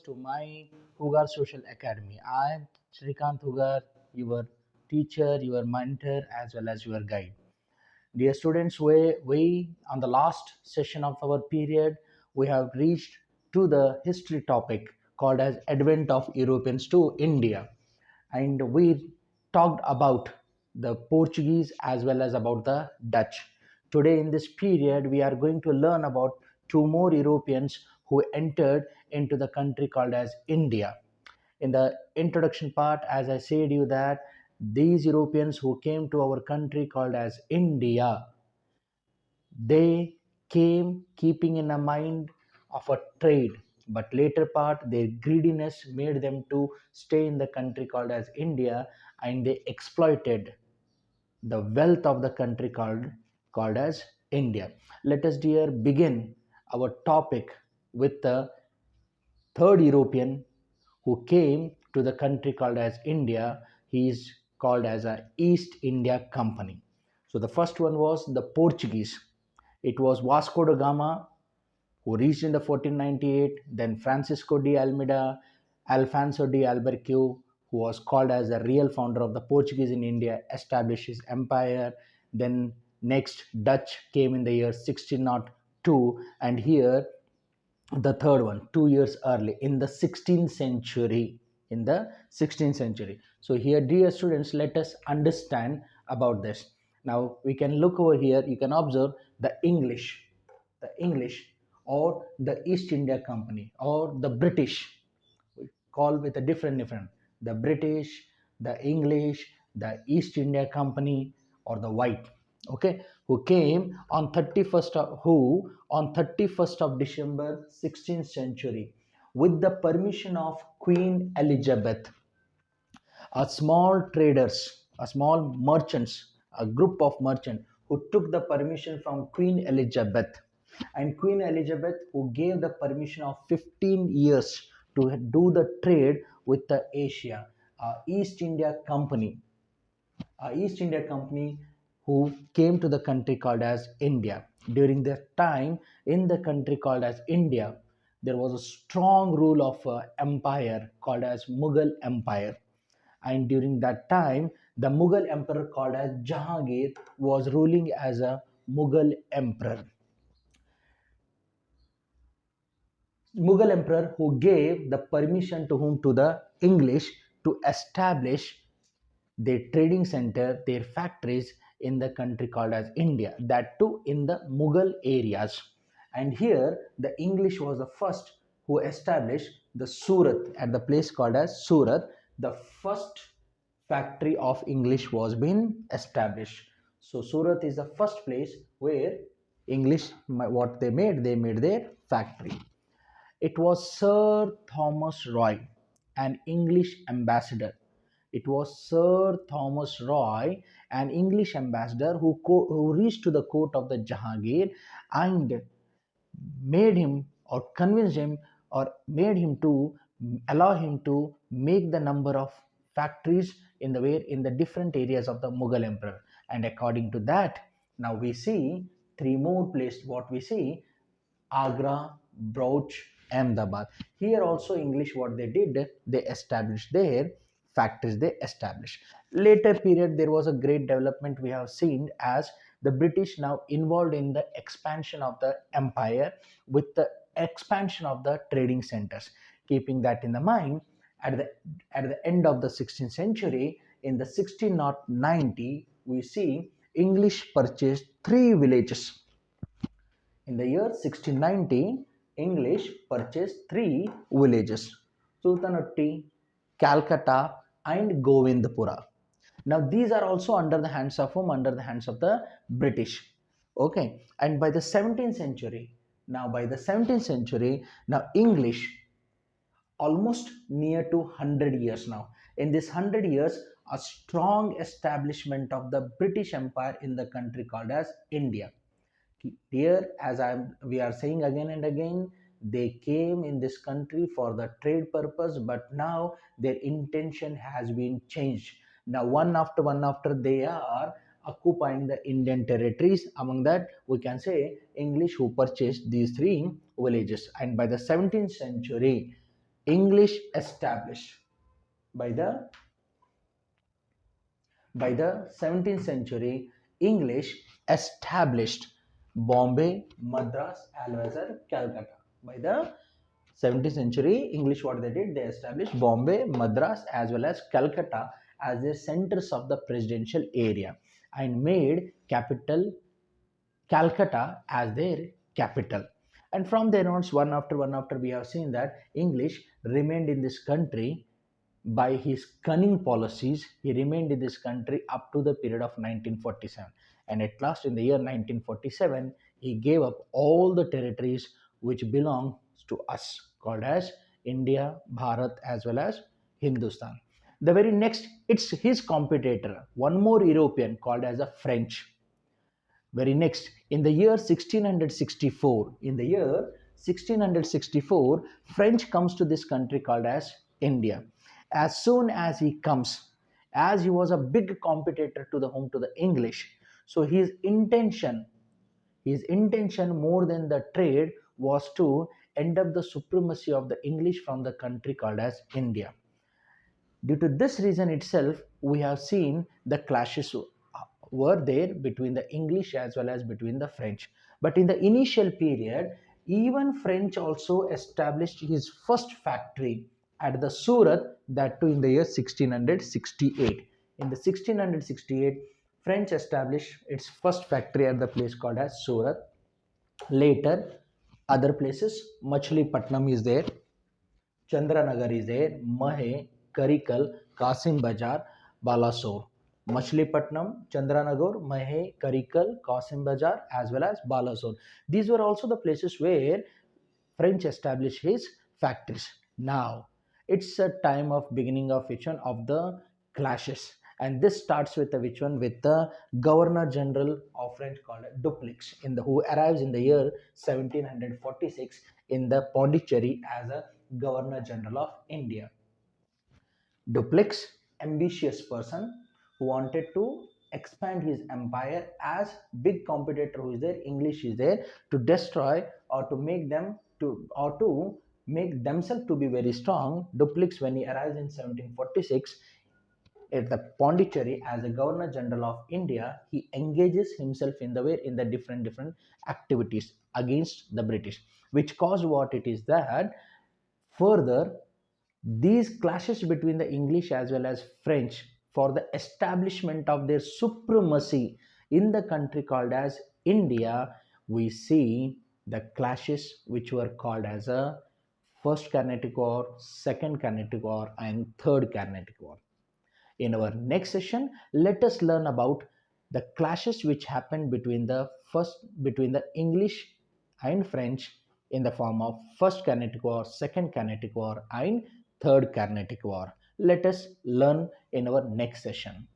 to my Hoogar Social Academy. I am Shrikant Hoogar, your teacher, your mentor, as well as your guide. Dear students, we on the last session of our period, we have reached to the history topic called as Advent of Europeans to India, and we talked about the Portuguese as well as about the Dutch. Today, in this period, we are going to learn about two more Europeans who entered into the country called as India. In the introduction part, as I said you that these Europeans who came to our country called as India, they came keeping in a mind of a trade, but later part their greediness made them to stay in the country called as India, and they exploited the wealth of the country called as India. Let us dear begin our topic with the third European who came to the country called as India. He is called as a East India Company. So the first one was the Portuguese. It was Vasco da Gama who reached in the 1498, then Francisco de Almeida, Alfonso de Albuquerque, who was called as the real founder of the Portuguese in India, established his empire. Then next Dutch came in the year 1602, and here the third one 2 years early in the 16th century. In the 16th century. So here, dear students, let us understand about this. Now we can look over here. You can observe the English or the East India Company or the British. We call with a different. The British, the English, the East India Company, or the White. Okay, who came on 31st of December 16th century with the permission of Queen Elizabeth. A small traders, a small merchants, a group of merchants who took the permission from Queen Elizabeth, and Queen Elizabeth who gave the permission of 15 years to do the trade with the Asia, East India Company who came to the country called as India. During their time in the country called as India, there was a strong rule of empire called as Mughal Empire, and during that time the Mughal emperor called as Jahangir was ruling as a Mughal emperor. Mughal emperor who gave the permission to whom, to the English, to establish their trading center, their factories in the country called as India, that too in the Mughal areas. And here the English was the first who established the Surat at the place called as Surat. The first factory of English was been established. So Surat is the first place where English, what they made their factory. It was Sir Thomas Roy, an English ambassador. It was Sir Thomas Roy, an English ambassador who reached to the court of the Jahangir and made him or convinced him or made him to allow him to make the number of factories in the different areas of the Mughal emperor. And according to that, now we see three more places. What we see: Agra, Brouch, Ahmedabad. Here also English, what they did, they established their factories, they established. Later period there was a great development we have seen as the British now involved in the expansion of the empire with the expansion of the trading centers. Keeping that in the mind, at the end of the 16th century, in the 1690, we see English purchased three villages. In the year 1690, English purchased three villages: Sultanatti, Calcutta, and Govindpura. Now these are also under the hands of whom? Under the hands of the British. Okay, and by the 17th century, now English almost near to 100 years now. In this 100 years, a strong establishment of the British Empire in the country called as India. Here, as we are saying again and again, they came in this country for the trade purpose, but now their intention has been changed. Now one after they are occupying the Indian territories. Among that, we can say English who purchased these three villages. And by the 17th century, English established by the by the 17th century. English established Bombay, Madras, as well as Calcutta. By the 17th century, English what they did, they established Bombay, Madras, as well as Calcutta as the centers of the presidential area and made capital Calcutta as their capital. And from there on, one after, we have seen that English remained in this country by his cunning policies. He remained in this country up to the period of 1947. And at last, in the year 1947, he gave up all the territories which belong to us, called as India, Bharat, as well as Hindustan. The very next, it's his competitor, one more European called as a French. Very next, in the year 1664, French comes to this country called as India. As soon as he comes, as he was a big competitor to the English, so his intention more than the trade was to end up the supremacy of the English from the country called as India. Due to this reason itself, we have seen the clashes were there between the English as well as between the French. But in the initial period, even French also established his first factory at the Surat, that too in the year 1668. In the 1668, French established its first factory at the place called as Surat. Later, other places, Machilipatnam is there, Chandranagar is there, Mahe, Karikal, Kasim Bazar, Balasore. Machilipatnam, Chandranagar, Mahe, Karikal, Kasim Bazar, as well as Balasore. These were also the places where French established his factories. Now, it's a time of beginning of which one of the clashes. And this starts with the which one, with the Governor General of French called Dupleix, who arrives in the year 1746 in the Pondicherry as a Governor General of India. Dupleix, ambitious person who wanted to expand his empire, as big competitor who is there, English is there, to destroy or to make them to make themselves to be very strong. Dupleix, when he arrives in 1746 at the Pondicherry as a Governor General of India, he engages himself in the different activities against the British, which caused what it is that further these clashes between the English as well as French for the establishment of their supremacy in the country called as India, we see the clashes which were called as a First Carnatic War, Second Carnatic War, and Third Carnatic War. In our next session, let us learn about the clashes which happened between the English and French in the form of First Carnatic War, Second Carnatic War, and Third Carnatic War. Let us learn in our next session.